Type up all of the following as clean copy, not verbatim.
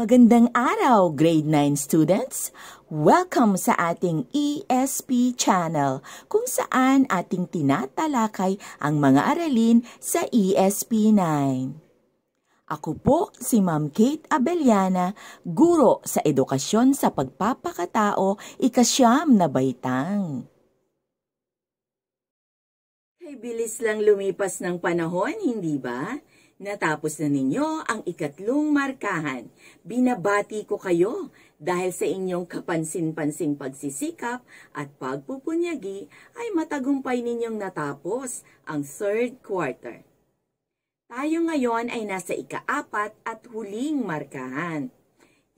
Magandang araw, Grade 9 students! Welcome sa ating ESP channel kung saan ating tinatalakay ang mga aralin sa ESP 9. Ako po si Ma'am Kate Abellana, guro sa edukasyon sa pagpapakatao, ika-9 na baitang. Kay bilis lang lumipas ng panahon, hindi ba? Natapos na ninyo ang ikatlong markahan. Binabati ko kayo dahil sa inyong kapansin-pansing pagsisikap at pagpupunyagi ay matagumpay ninyong natapos ang third quarter. Tayo ngayon ay nasa ika-4 at huling markahan.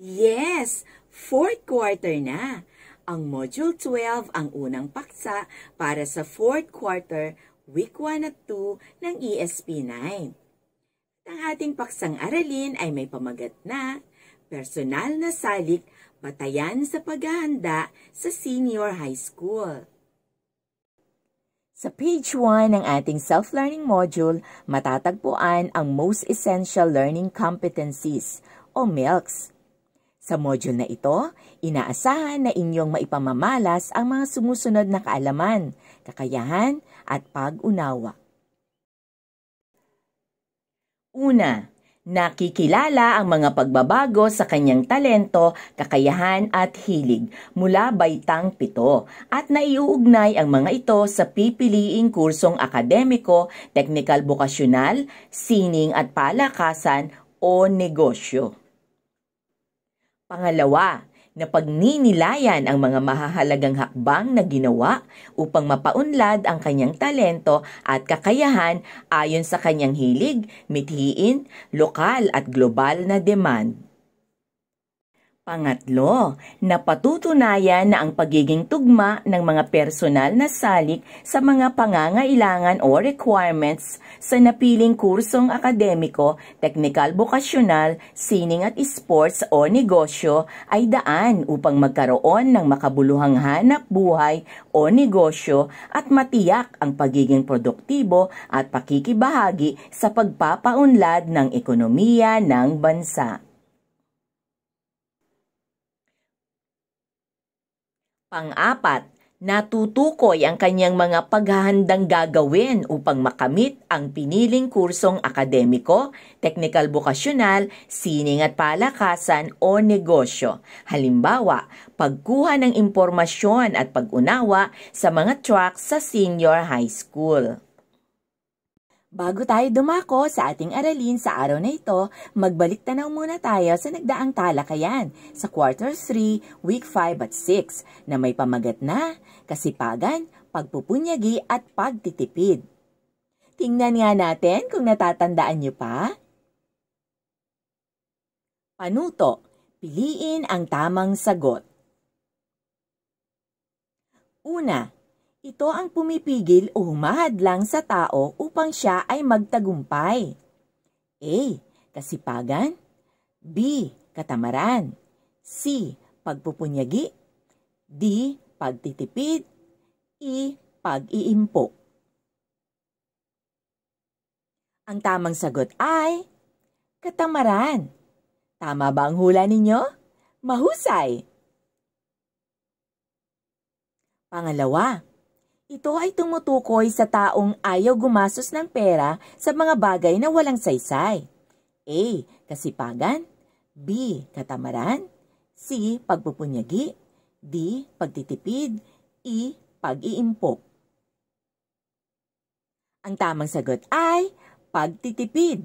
Yes, fourth quarter na. Ang Module 12 ang unang paksa para sa fourth quarter, week 1 at 2 ng ESP 9. Ang ating paksang aralin ay may pamagat na personal na salik batayan sa paghahanda sa senior high school. Sa page 1 ng ating self-learning module, matatagpuan ang Most Essential Learning Competencies o MELCs. Sa module na ito, inaasahan na inyong maipamamalas ang mga sumusunod na kaalaman, kakayahan at pag-unawa. Una, nakikilala ang mga pagbabago sa kanyang talento, kakayahan at hilig mula baitang 7 at naiuugnay ang mga ito sa pipiliing kursong akademiko, teknikal bokasyonal, sining at palakasan o negosyo. Pangalawa, na pagninilayan ang mga mahahalagang hakbang na ginawa upang mapaunlad ang kanyang talento at kakayahan ayon sa kanyang hilig, mithiin, lokal at global na demand. Pangatlo, na patutunayan na ang pagiging tugma ng mga personal na salik sa mga pangangailangan o requirements sa napiling kursong akademiko, teknikal bokasyonal, sining at sports o negosyo ay daan upang magkaroon ng makabuluhang hanap buhay o negosyo at matiyak ang pagiging produktibo at pakikibahagi sa pagpapaunlad ng ekonomiya ng bansa. Pang-apat, natutukoy ang kanyang mga paghahandang gagawin upang makamit ang piniling kursong akademiko, teknikal bokasyonal, sining at palakasan o negosyo. Halimbawa, pagkuha ng impormasyon at pag-unawa sa mga track sa senior high school. Bago tayo dumako sa ating aralin sa araw na ito, magbalik tanaw muna tayo sa nagdaang talakayan sa Quarter 3, Week 5 at 6 na may pamagat na kasipagan, pagpupunyagi at pagtitipid. Tingnan nga natin kung natatandaan niyo pa. Panuto, piliin ang tamang sagot. Una, ito ang pumipigil o humahadlang sa tao upang siya ay magtagumpay. A. Kasipagan. B. Katamaran. C. Pagpupunyagi. D. Pagtitipid. E. Pag-iimpok. Ang tamang sagot ay katamaran. Tama ba ang hula ninyo? Mahusay! Pangalawa, ito ay tumutukoy sa taong ayaw gumastos ng pera sa mga bagay na walang saysay. A. Kasipagan. B. Katamaran. C. Pagpupunyagi. D. Pagtitipid. E. Pag-iimpok. Ang tamang sagot ay pagtitipid.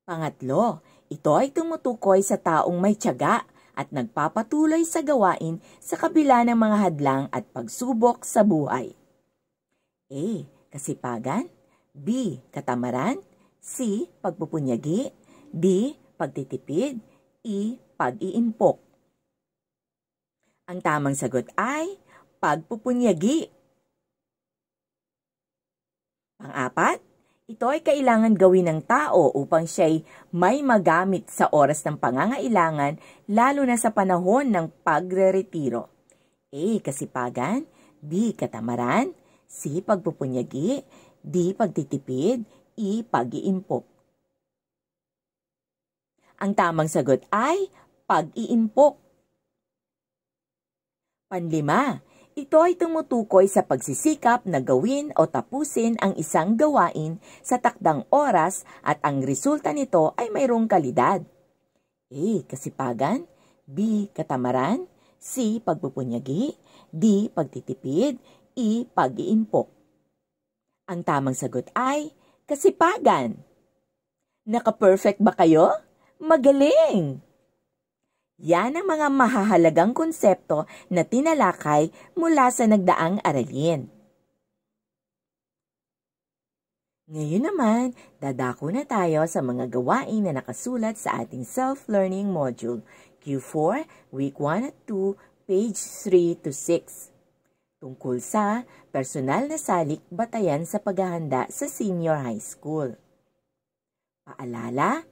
Pangatlo, ito ay tumutukoy sa taong may tiyaga at nagpapatuloy sa gawain sa kabila ng mga hadlang at pagsubok sa buhay. A. Kasipagan. B. Katamaran. C. Pagpupunyagi. D. Pagtitipid. E. Pag-iimpok. Ang tamang sagot ay pagpupunyagi. Pang-apat, ito ay kailangan gawin ng tao upang siya'y may magamit sa oras ng pangangailangan, lalo na sa panahon ng pagre-retiro. A. Kasipagan. B. Katamaran. C. Pagpupunyagi. D. Pagtitipid. E. Pag-iimpok. Ang tamang sagot ay pag-iimpok. Panlima, ito ay tumutukoy sa pagsisikap na gawin o tapusin ang isang gawain sa takdang oras at ang resulta nito ay mayroong kalidad. A. Kasipagan, B. Katamaran, C. Pagpupunyagi, D. Pagtitipid, E. Pag-iimpok. Ang tamang sagot ay kasipagan. Naka-perfect ba kayo? Magaling! Yan ang mga mahahalagang konsepto na tinalakay mula sa nagdaang aralin. Ngayon naman, dadako na tayo sa mga gawain na nakasulat sa ating self-learning module, Q4, Week 1 at 2, page 3 to 6. Tungkol sa personal na salik batayan sa paghahanda sa senior high school. Paalala,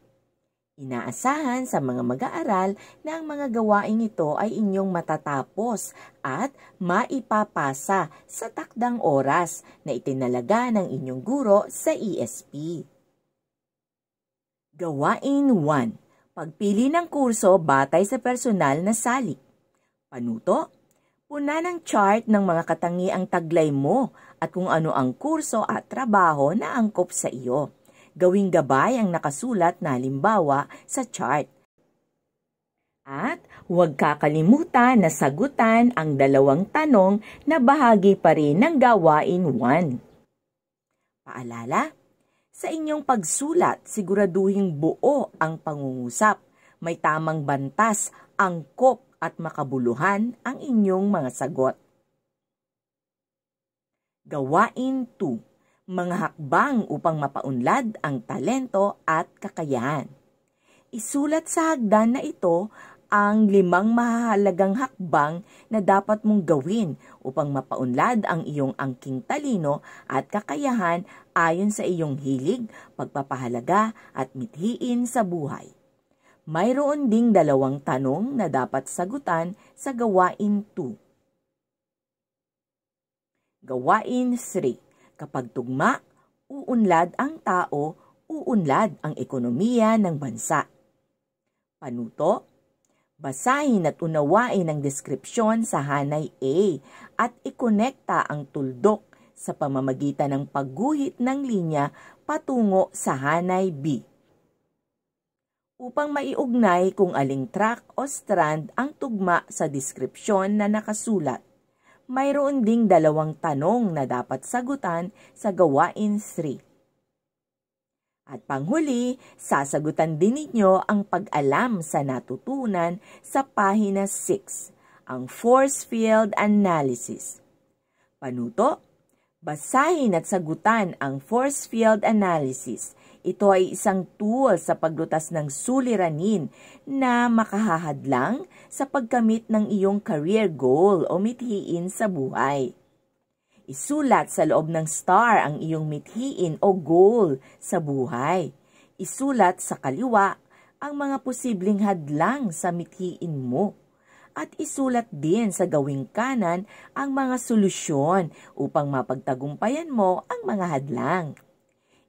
inaasahan sa mga mag-aaral na ang mga gawaing ito ay inyong matatapos at maipapasa sa takdang oras na itinalaga ng inyong guro sa ESP. Gawain 1. Pagpili ng kurso batay sa personal na salik. Panuto, puna ng chart ng mga katangiang taglay mo at kung ano ang kurso at trabaho na angkop sa iyo. Gawing gabay ang nakasulat na halimbawa sa chart. At huwag kakalimutan na sagutan ang dalawang tanong na bahagi pa rin ng gawain 1. Paalala, sa inyong pagsulat, siguraduhing buo ang pangungusap. May tamang bantas, angkop at makabuluhan ang inyong mga sagot. Gawain 2. Mga hakbang upang mapaunlad ang talento at kakayahan. Isulat sa hagdan na ito ang 5 mahalagang hakbang na dapat mong gawin upang mapaunlad ang iyong angking talino at kakayahan ayon sa iyong hilig, pagpapahalaga at mithiin sa buhay. Mayroon ding 2 tanong na dapat sagutan sa gawain 2. Gawain 3. Kapag tugma, uunlad ang tao, uunlad ang ekonomiya ng bansa. Panuto, basahin at unawain ang deskripsyon sa hanay A at ikonekta ang tuldok sa pamamagitan ng pagguhit ng linya patungo sa hanay B. Upang maiugnay kung aling track o strand ang tugma sa deskripsyon na nakasulat. Mayroon ding 2 tanong na dapat sagutan sa gawain 3. At panghuli, sasagutan din ninyo ang pag-alam sa natutunan sa pahina 6, ang force field analysis. Panuto, basahin at sagutan ang force field analysis. Ito ay isang tool sa paglutas ng suliranin na makahahadlang sa pagkamit ng iyong career goal o mithiin sa buhay. Isulat sa loob ng star ang iyong mithiin o goal sa buhay. Isulat sa kaliwa ang mga posibleng hadlang sa mithiin mo. At isulat din sa gawing kanan ang mga solusyon upang mapagtagumpayan mo ang mga hadlang.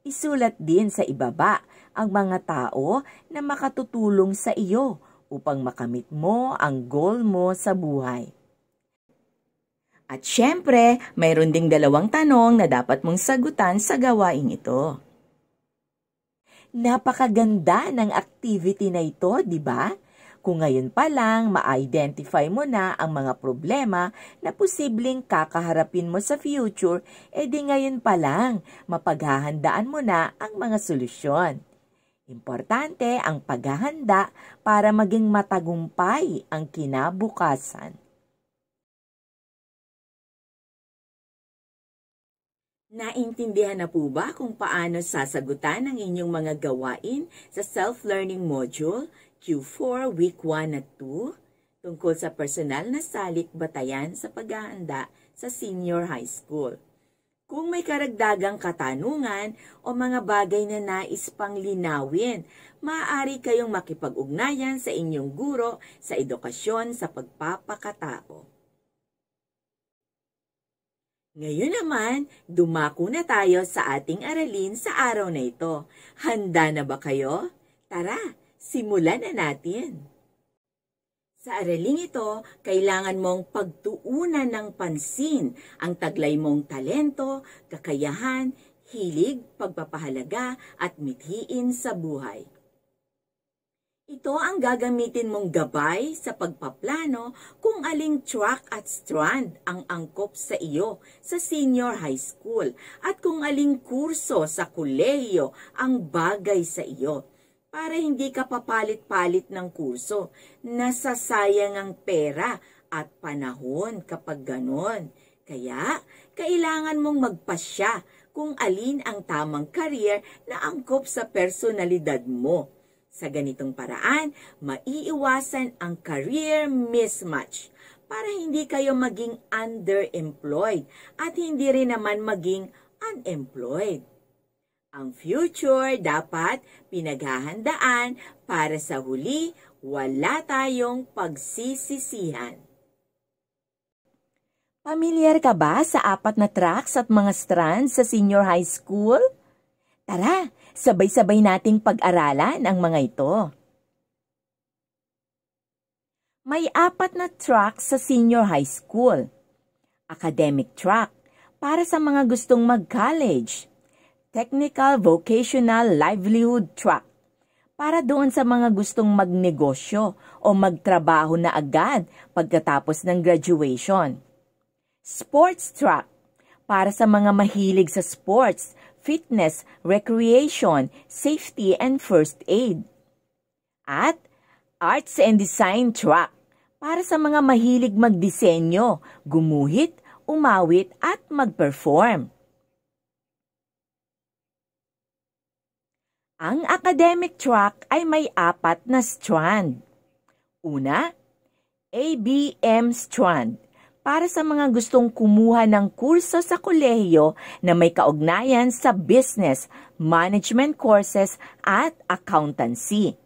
Isulat din sa ibaba ang mga tao na makatutulong sa iyo upang makamit mo ang goal mo sa buhay. At syempre, mayroon ding 2 tanong na dapat mong sagutan sa gawain ito. Napakaganda ng activity na ito, di ba? Kung ngayon pa lang ma-identify mo na ang mga problema na posibleng kakaharapin mo sa future, edi ngayon pa lang mapaghahandaan mo na ang mga solusyon. Importante ang paghahanda para maging matagumpay ang kinabukasan. Naintindihan na po ba kung paano sasagutan ang inyong mga gawain sa self-learning module Q4 Week 1 at 2 tungkol sa personal na salik batayan sa paghahanda sa senior high school? Kung may karagdagang katanungan o mga bagay na nais pang linawin, maaari kayong makipag-ugnayan sa inyong guro sa edukasyon sa pagpapakatao. Ngayon naman, dumako na tayo sa ating aralin sa araw na ito. Handa na ba kayo? Tara, Simulan na natin! Sa araling ito, kailangan mong pagtuunan ng pansin ang taglay mong talento, kakayahan, hilig, pagpapahalaga at mithiin sa buhay. Ito ang gagamitin mong gabay sa pagpaplano kung aling track at strand ang angkop sa iyo sa senior high school at kung aling kurso sa kolehiyo ang bagay sa iyo. Para hindi ka papalit-palit ng kurso, nasasayang ang pera at panahon kapag ganon. Kaya, kailangan mong magpasya kung alin ang tamang career na angkop sa personalidad mo. Sa ganitong paraan, maiiwasan ang career mismatch para hindi kayo maging underemployed at hindi rin naman maging unemployed. Ang future dapat pinaghahandaan para sa huli wala tayong pagsisisihan. Pamilyar ka ba sa 4 na tracks at mga strands sa senior high school? Tara, sabay-sabay nating pag-aralan ang mga ito. May 4 na tracks sa senior high school. Academic track, para sa mga gustong mag-college. Technical Vocational Livelihood track, para doon sa mga gustong magnegosyo o magtrabaho na agad pagkatapos ng graduation. Sports track, para sa mga mahilig sa sports, fitness, recreation, safety, and first aid. At Arts and Design track, para sa mga mahilig magdisenyo, gumuhit, umawit, at mag-perform. Ang academic track ay may 4 na strand. Una, ABM strand, para sa mga gustong kumuha ng kurso sa kolehiyo na may kaugnayan sa business, management courses at accountancy.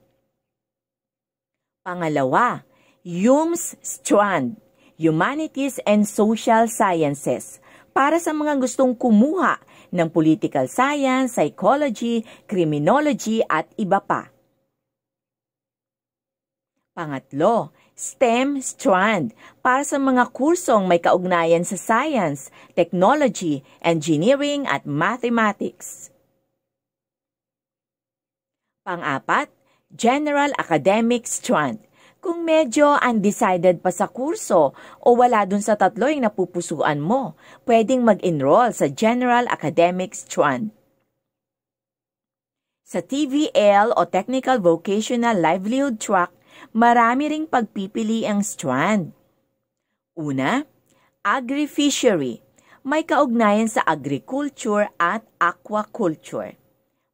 Pangalawa, UMS strand, Humanities and Social Sciences, para sa mga gustong kumuha ng political science, psychology, criminology at iba pa. Pangatlo, STEM strand, para sa mga kursong may kaugnayan sa science, technology, engineering at mathematics. Pang-4, General Academic strand, kung medyo undecided pa sa kurso o wala dun sa 3 yung napupusuan mo, pwedeng mag-enroll sa General Academic strand. Sa TVL o Technical Vocational Livelihood track, marami ring pagpipili ang strand. Una, Agri-Fishery, may kaugnayan sa agriculture at aquaculture.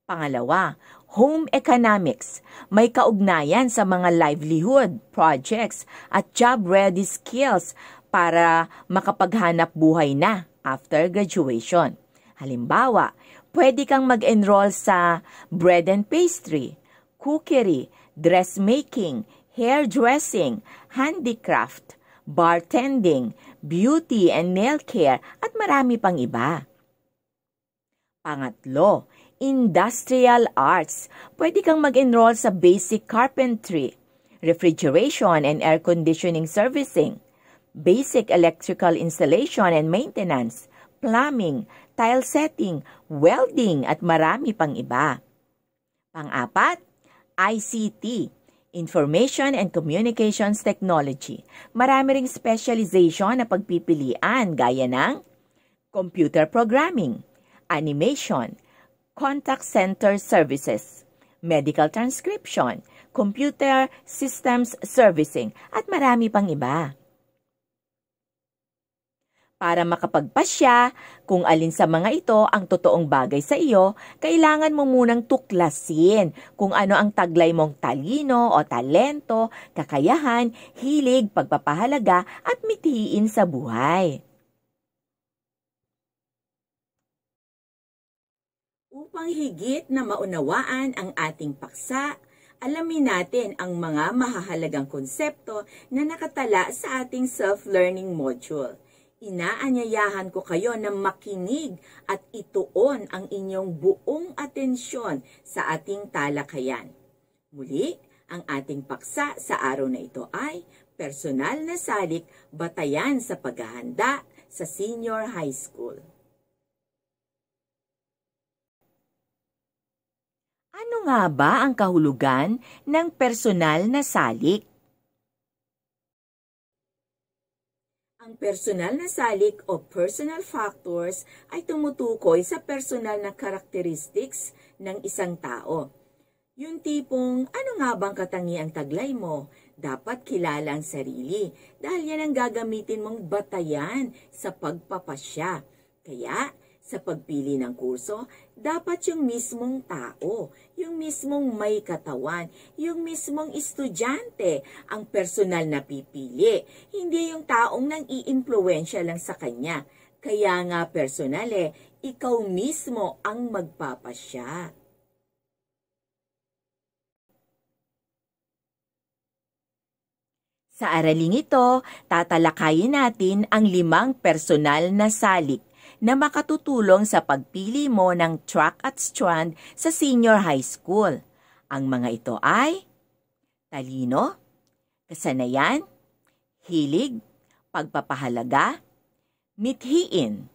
Pangalawa, Home Economics, may kaugnayan sa mga livelihood projects at job-ready skills para makapaghanap buhay na after graduation. Halimbawa, pwede kang mag-enroll sa bread and pastry, cookery, dressmaking, hairdressing, handicraft, bartending, beauty and nail care at marami pang iba. Pangatlo, Industrial Arts. Pwede kang mag-enroll sa basic carpentry, refrigeration and air conditioning servicing, basic electrical installation and maintenance, plumbing, tile setting, welding at marami pang iba. Pang-4, ICT, Information and Communications Technology. Marami ring specialization na pagpipilian gaya ng computer programming, animation, contact center services, medical transcription, computer systems servicing, at marami pang iba. Para makapagpasya kung alin sa mga ito ang totoong bagay sa iyo, kailangan mo munang tuklasin kung ano ang taglay mong talino o talento, kakayahan, hilig, pagpapahalaga at mithiin sa buhay. Upang higit na maunawaan ang ating paksa, alamin natin ang mga mahahalagang konsepto na nakatala sa ating self-learning module. Inaanyayahan ko kayo na makinig at ituon ang inyong buong atensyon sa ating talakayan. Muli, Ang ating paksa sa araw na ito ay personal na salik batayan sa paghahanda sa senior high school. Ano nga ba ang kahulugan ng personal na salik? Ang personal na salik o personal factors ay tumutukoy sa personal na characteristics ng isang tao. Yung tipong, ano nga bang katangiang taglay mo? Dapat kilala ang sarili dahil yan ang gagamitin mong batayan sa pagpapasya. Kaya, sa pagpili ng kurso, dapat yung mismong tao, yung mismong may katawan, yung mismong estudyante ang personal na pipili. Hindi yung taong nang-iimpluwensya lang sa kanya. Kaya nga personal ikaw mismo ang magpapasya. Sa araling ito, tatalakayin natin ang 5 personal na salik na makatutulong sa pagpili mo ng track at strand sa senior high school. Ang mga ito ay talino, kasanayan, hilig, pagpapahalaga, mithiin.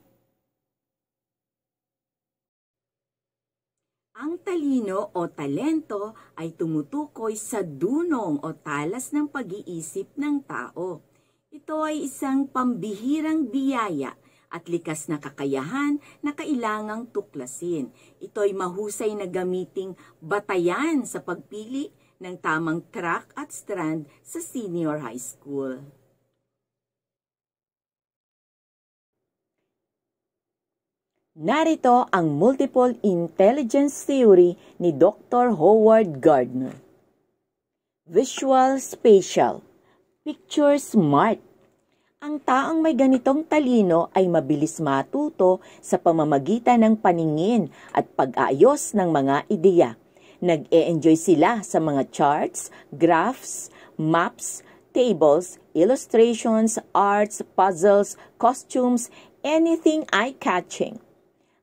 Ang talino o talento ay tumutukoy sa dunong o talas ng pag-iisip ng tao. Ito ay isang pambihirang biyaya at likas na kakayahan na kailangang tuklasin. Ito ay mahusay na gamiting batayan sa pagpili ng tamang track at strand sa senior high school. Narito ang multiple intelligence theory ni Dr. Howard Gardner. Visual spatial, picture smart. Ang taong may ganitong talino ay mabilis matuto sa pamamagitan ng paningin at pag-aayos ng mga ideya. Nag-e-enjoy sila sa mga charts, graphs, maps, tables, illustrations, arts, puzzles, costumes, anything eye-catching.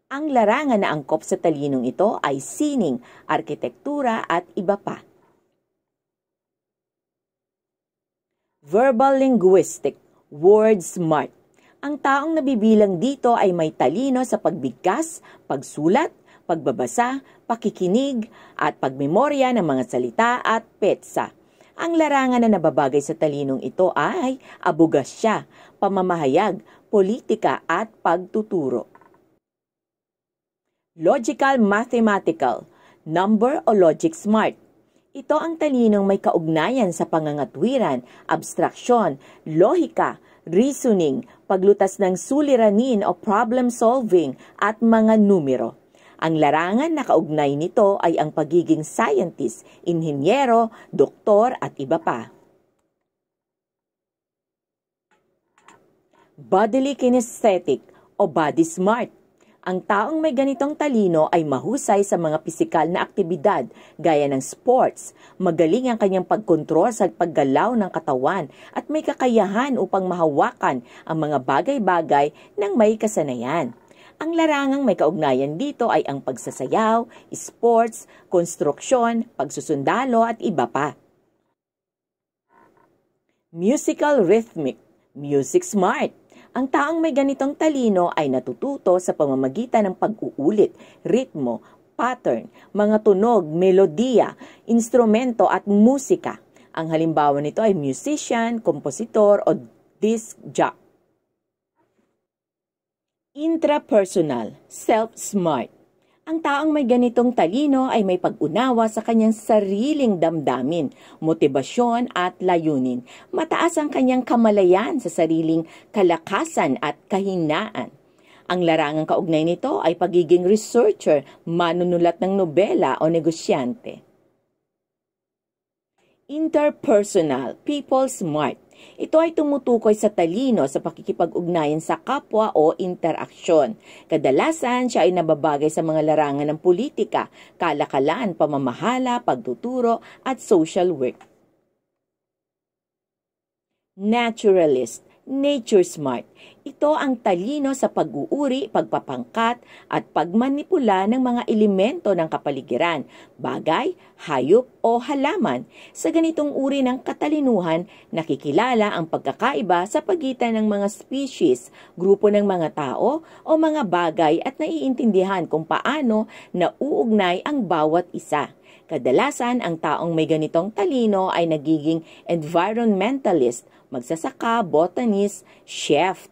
Ang larangan na angkop sa talinong ito ay sining, arkitektura at iba pa. Verbal linguistic, word smart. Ang taong nabibilang dito ay may talino sa pagbigkas, pagsulat, pagbabasa, pakikinig, at pagmemorya ng mga salita at petsa. Ang larangan na nababagay sa talinong ito ay abogasya, pamamahayag, politika at pagtuturo. Logical mathematical, number o logic smart. Ito ang talinong may kaugnayan sa pangangatwiran, abstraksyon, lohika, reasoning, paglutas ng suliranin o problem solving at mga numero. Ang larangan na kaugnay nito ay ang pagiging scientist, inhinyero, doktor at iba pa. Bodily kinesthetic o body smart. Ang taong may ganitong talino ay mahusay sa mga pisikal na aktibidad gaya ng sports, magaling ang kanyang pagkontrol sa paggalaw ng katawan at may kakayahan upang mahawakan ang mga bagay-bagay ng may kasanayan. Ang larangang may kaugnayan dito ay ang pagsasayaw, sports, konstruksyon, pagsusundalo at iba pa. Musical rhythmic, music smart. Ang taong may ganitong talino ay natututo sa pamamagitan ng pag-uulit, ritmo, pattern, mga tunog, melodiya, instrumento at musika. Ang halimbawa nito ay musician, kompositor o disc jockey. Intrapersonal, self-smart. Ang taong may ganitong talino ay may pag-unawa sa kanyang sariling damdamin, motibasyon at layunin. Mataas ang kanyang kamalayan sa sariling kalakasan at kahinaan. Ang larangang kaugnay nito ay pagiging researcher, manunulat ng nobela o negosyante. Interpersonal, people smart. Ito ay tumutukoy sa talino sa pakikipag-ugnayan sa kapwa o interaksyon. Kadalasan siya ay nababagay sa mga larangan ng politika, kalakalan, pamamahala, pagtuturo at social work. Naturalist, Nature Smart. Ito ang talino sa pag-uuri, pagpapangkat at pagmanipula ng mga elemento ng kapaligiran, bagay, hayop o halaman. Sa ganitong uri ng katalinuhan, nakikilala ang pagkakaiba sa pagitan ng mga species, grupo ng mga tao o mga bagay at naiintindihan kung paano nauugnay ang bawat isa. Kadalasan, ang taong may ganitong talino ay nagiging environmentalist, magsasaka, botanist, chef.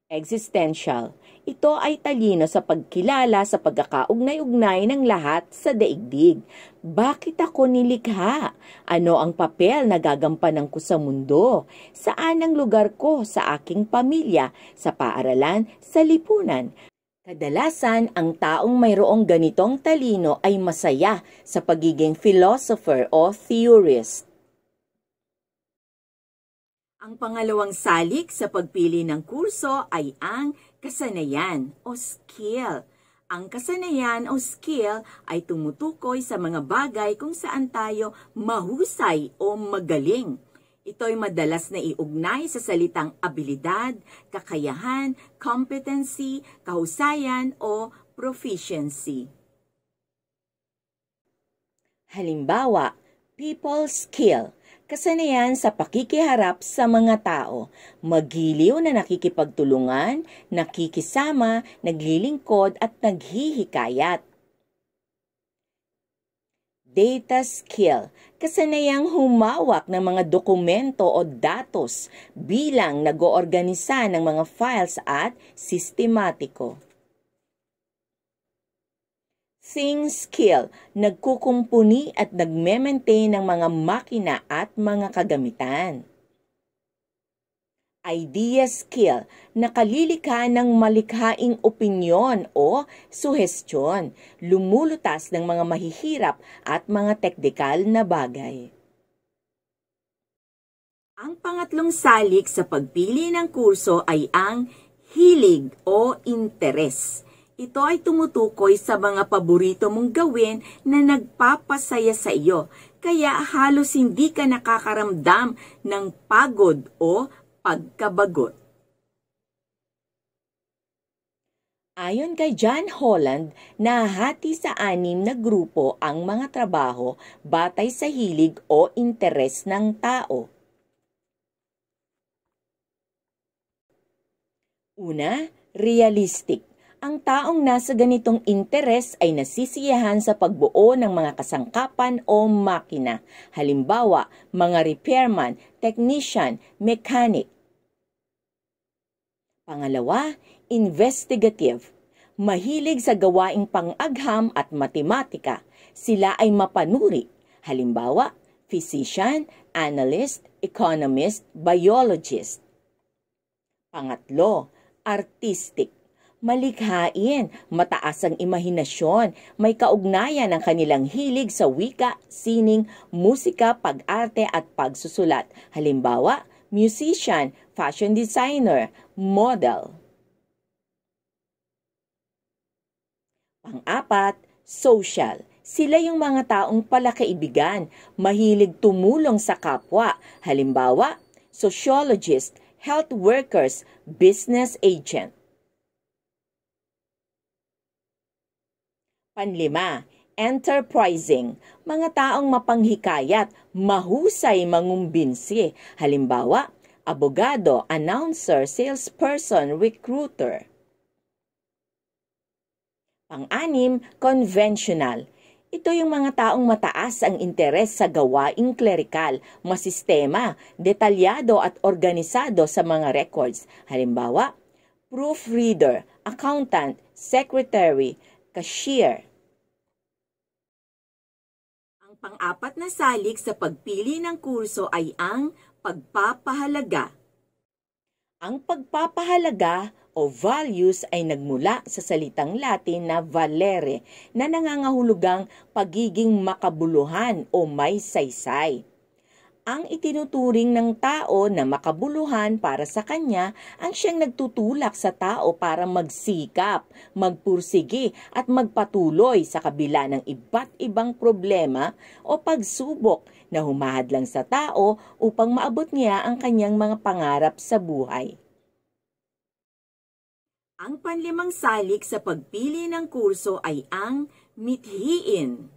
Existential. Ito ay talino sa pagkilala sa pagkakaugnay-ugnay ng lahat sa daigdig. Bakit ako nilikha? Ano ang papel na gagampanan ko sa mundo? Saan ang lugar ko sa aking pamilya, sa paaralan, sa lipunan? Kadalasan, ang taong mayroong ganitong talino ay masaya sa pagiging philosopher o theorist. Ang pangalawang salik sa pagpili ng kurso ay ang kasanayan o skill. Ang kasanayan o skill ay tumutukoy sa mga bagay kung saan tayo mahusay o magaling. Ito ay madalas na iugnay sa salitang abilidad, kakayahan, competency, kahusayan o proficiency. Halimbawa, people skill. Kasanayan sa pakikiharap sa mga tao, magiliw na nakikipagtulungan, nakikisama, naglilingkod at naghihikayat. Data skill, kasanayang humawak ng mga dokumento o datos bilang nag-oorganisa ng mga files at sistematiko. Thing skill, nagkukumpuni at nagme-maintain ng mga makina at mga kagamitan. Idea skill, nakalilikha ng malikhaing opinyon o suhestyon, lumulutas ng mga mahihirap at mga teknikal na bagay. Ang pangatlong salik sa pagpili ng kurso ay ang hilig o interes. Ito ay tumutukoy sa mga paborito mong gawin na nagpapasaya sa iyo, kaya halos hindi ka nakakaramdam ng pagod o pagkabagot. Ayon kay John Holland, nahati sa 6 na grupo ang mga trabaho batay sa hilig o interes ng tao. Una, realistic. Ang taong nasa ganitong interes ay nasisiyahan sa pagbuo ng mga kasangkapan o makina. Halimbawa, mga repairman, technician, mechanic. Pangalawa, investigative. Mahilig sa gawaing pang-agham at matematika. Sila ay mapanuri. Halimbawa, physician, analyst, economist, biologist. Pangatlo, artistic. Malikhain, mataas ang imahinasyon, may kaugnayan ang kanilang hilig sa wika, sining, musika, pag-arte at pagsusulat. Halimbawa, musician, fashion designer, model. Pang-apat, social. Sila yung mga taong palakaibigan, mahilig tumulong sa kapwa. Halimbawa, sociologist, health workers, business agent. Panlima, enterprising, mga taong mapanghikayat, mahusay mangumbinsi. Halimbawa, abogado, announcer, salesperson, recruiter. Pang-anim, conventional. Ito yung mga taong mataas ang interes sa gawaing klerikal, masistema, detalyado at organisado sa mga records. Halimbawa, proofreader, accountant, secretary, cashier. Pang-apat na salik sa pagpili ng kurso ay ang pagpapahalaga. Ang pagpapahalaga o values ay nagmula sa salitang Latin na valere na nangangahulugang pagiging makabuluhan o may saysay. Ang itinuturing ng tao na makabuluhan para sa kanya ang siyang nagtutulak sa tao para magsikap, magpursige at magpatuloy sa kabila ng iba't ibang problema o pagsubok na humahadlang sa tao upang maabot niya ang kanyang mga pangarap sa buhay. Ang panlimang salik sa pagpili ng kurso ay ang mithiin.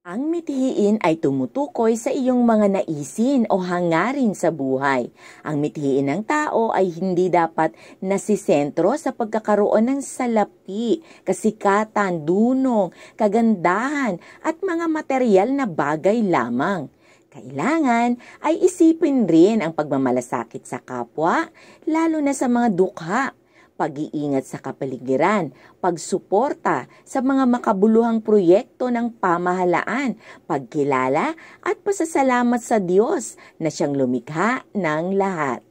Ang mithiin ay tumutukoy sa iyong mga naisin o hangarin sa buhay. Ang mithiin ng tao ay hindi dapat nasisentro sa pagkakaroon ng salapi, kasikatan, dunong, kagandahan at mga material na bagay lamang. Kailangan ay isipin rin ang pagmamalasakit sa kapwa, lalo na sa mga dukha, pag-iingat sa kapaligiran, pagsuporta sa mga makabuluhang proyekto ng pamahalaan, pagkilala at pasasalamat sa Diyos na siyang lumikha ng lahat.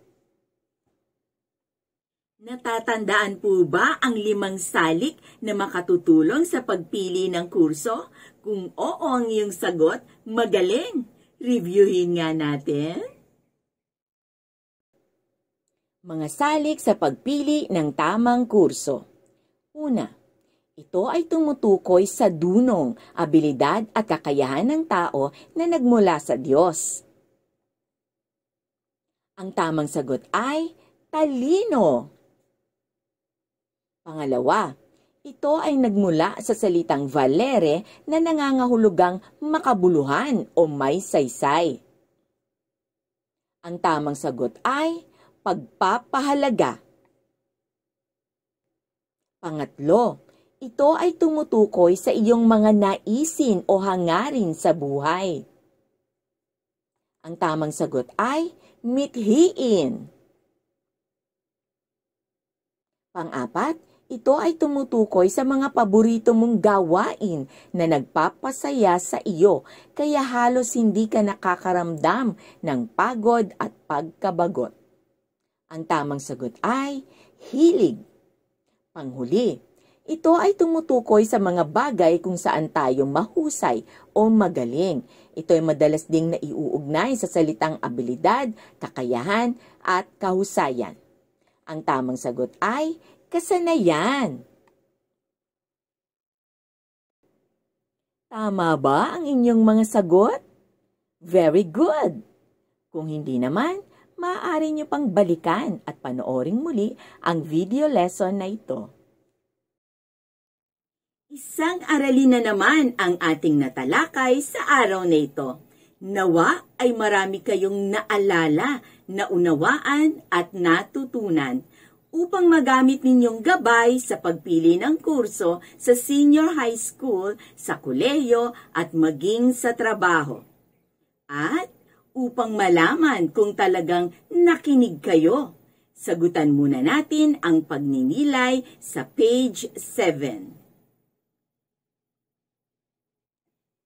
Natatandaan po ba ang 5 salik na makatutulong sa pagpili ng kurso? Kung oo ang iyong sagot, magaling! Reviewin nga natin. Mga salik sa pagpili ng tamang kurso. Una, ito ay tumutukoy sa dunong, abilidad at kakayahan ng tao na nagmula sa Diyos. Ang tamang sagot ay talino. Pangalawa, ito ay nagmula sa salitang valere na nangangahulugang makabuluhan o may saysay. Ang tamang sagot ay pagpapahalaga. Pangatlo, ito ay tumutukoy sa iyong mga naisin o hangarin sa buhay. Ang tamang sagot ay mithiin. Pang-apat, ito ay tumutukoy sa mga paborito mong gawain na nagpapasaya sa iyo, kaya halos hindi ka nakakaramdam ng pagod at pagkabagot. Ang tamang sagot ay hilig. Panghuli, ito ay tumutukoy sa mga bagay kung saan tayo mahusay o magaling. Ito ay madalas ding naiuugnay sa salitang abilidad, kakayahan at kahusayan. Ang tamang sagot ay kasanayan. Tama ba ang inyong mga sagot? Very good! Kung hindi naman, maaari nyo pang balikan at panoorin muli ang video lesson na ito. Isang aralin na naman ang ating natalakay sa araw na ito. Nawa ay marami kayong naalala, naunawaan at natutunan upang magamit ninyong gabay sa pagpili ng kurso sa senior high school, sa kolehiyo at maging sa trabaho. At upang malaman kung talagang nakinig kayo, sagutan muna natin ang pagninilay sa page 7.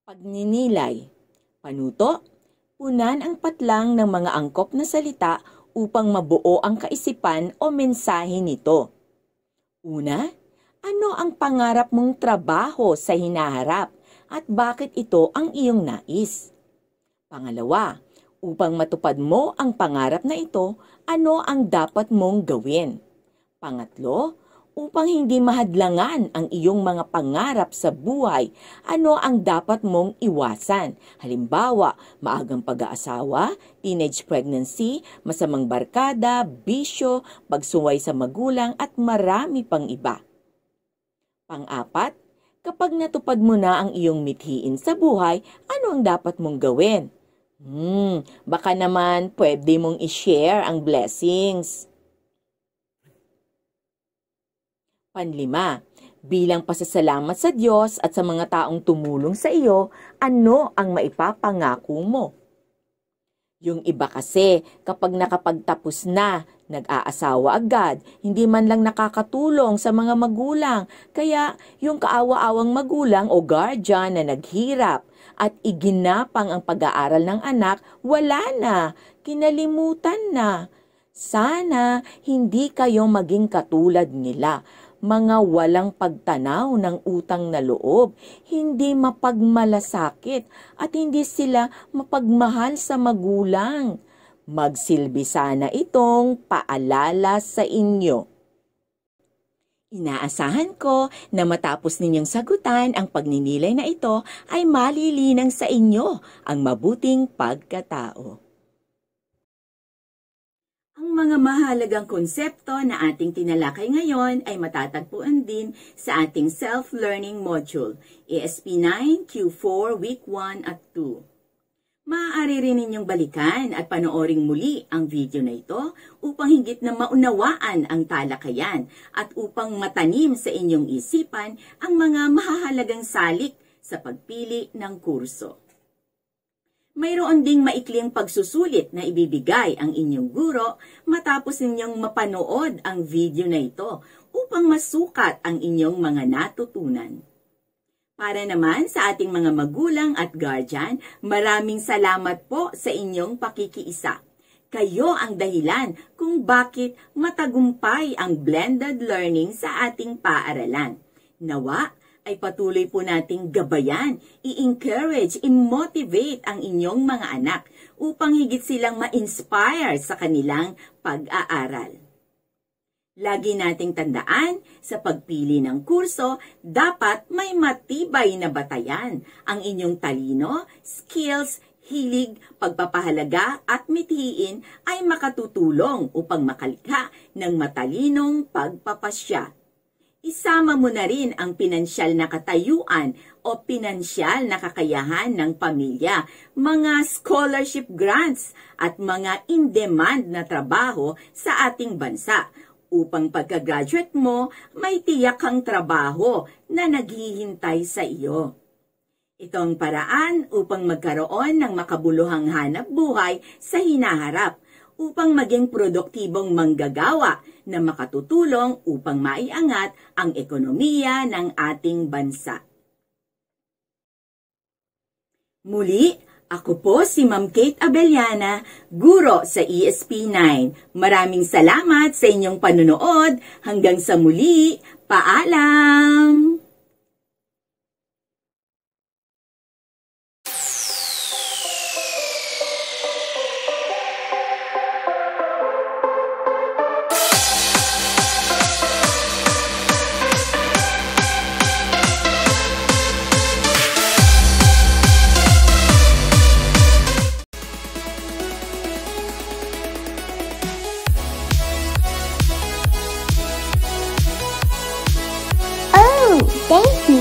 Pagninilay. Panuto, punan ang patlang ng mga angkop na salita upang mabuo ang kaisipan o mensahe nito. Una, ano ang pangarap mong trabaho sa hinaharap at bakit ito ang iyong nais? Pangalawa, upang matupad mo ang pangarap na ito, ano ang dapat mong gawin? Pangatlo, upang hindi mahadlangan ang iyong mga pangarap sa buhay, ano ang dapat mong iwasan? Halimbawa, maagang pag-aasawa, teenage pregnancy, masamang barkada, bisyo, pagsuway sa magulang at marami pang iba. Pang-apat, kapag natupad mo na ang iyong mithiin sa buhay, ano ang dapat mong gawin? Baka naman pwede mong i-share ang blessings. Panlima, bilang pasasalamat sa Diyos at sa mga taong tumulong sa iyo, ano ang maipapangako mo? Yung iba kasi, kapag nakapagtapos na, nag-aasawa agad, hindi man lang nakakatulong sa mga magulang. Kaya yung kaawa-awang magulang o guardian na naghirap at iginapang ang pag-aaral ng anak, wala na, kinalimutan na. Sana hindi kayo maging katulad nila. mga walang pagtanaw ng utang na loob, hindi mapagmalasakit at hindi sila mapagmahal sa magulang. Magsilbi sana itong paalala sa inyo. Inaasahan ko na matapos ninyong sagutan ang pagninilay na ito ay malilinang sa inyo ang mabuting pagkatao. Ang mga mahalagang konsepto na ating tinalakay ngayon ay matatagpuan din sa ating self-learning module, ESP9, Q4, Week 1 at 2. Maaari rin ninyong balikan at panooring muli ang video na ito upang higit na maunawaan ang talakayan at upang matanim sa inyong isipan ang mga mahahalagang salik sa pagpili ng kurso. Mayroon ding maikling pagsusulit na ibibigay ang inyong guro matapos ninyong mapanood ang video na ito upang masukat ang inyong mga natutunan. Para naman sa ating mga magulang at guardian, maraming salamat po sa inyong pakikiisa. Kayo ang dahilan kung bakit matagumpay ang blended learning sa ating paaralan. Nawa ay patuloy po nating gabayan, i-encourage, i-motivate ang inyong mga anak upang higit silang ma-inspire sa kanilang pag-aaral. Lagi nating tandaan, sa pagpili ng kurso, dapat may matibay na batayan. Ang inyong talino, skills, hilig, pagpapahalaga at mithiin ay makatutulong upang makalikha ng matalinong pagpapasya. Isama mo na rin ang pinansyal na katayuan o pinansyal na kakayahan ng pamilya, mga scholarship grants at mga in-demand na trabaho sa ating bansa upang pagka-graduate mo, may tiyak kang trabaho na naghihintay sa iyo. Ito ang paraan upang magkaroon ng makabuluhang hanap buhay sa hinaharap, upang maging produktibong manggagawa na makatutulong upang maiangat ang ekonomiya ng ating bansa. Muli, ako po si Ma'am Kate Abellana, guro sa ESP9. Maraming salamat sa inyong panunood. Hanggang sa muli, paalam! Thank you.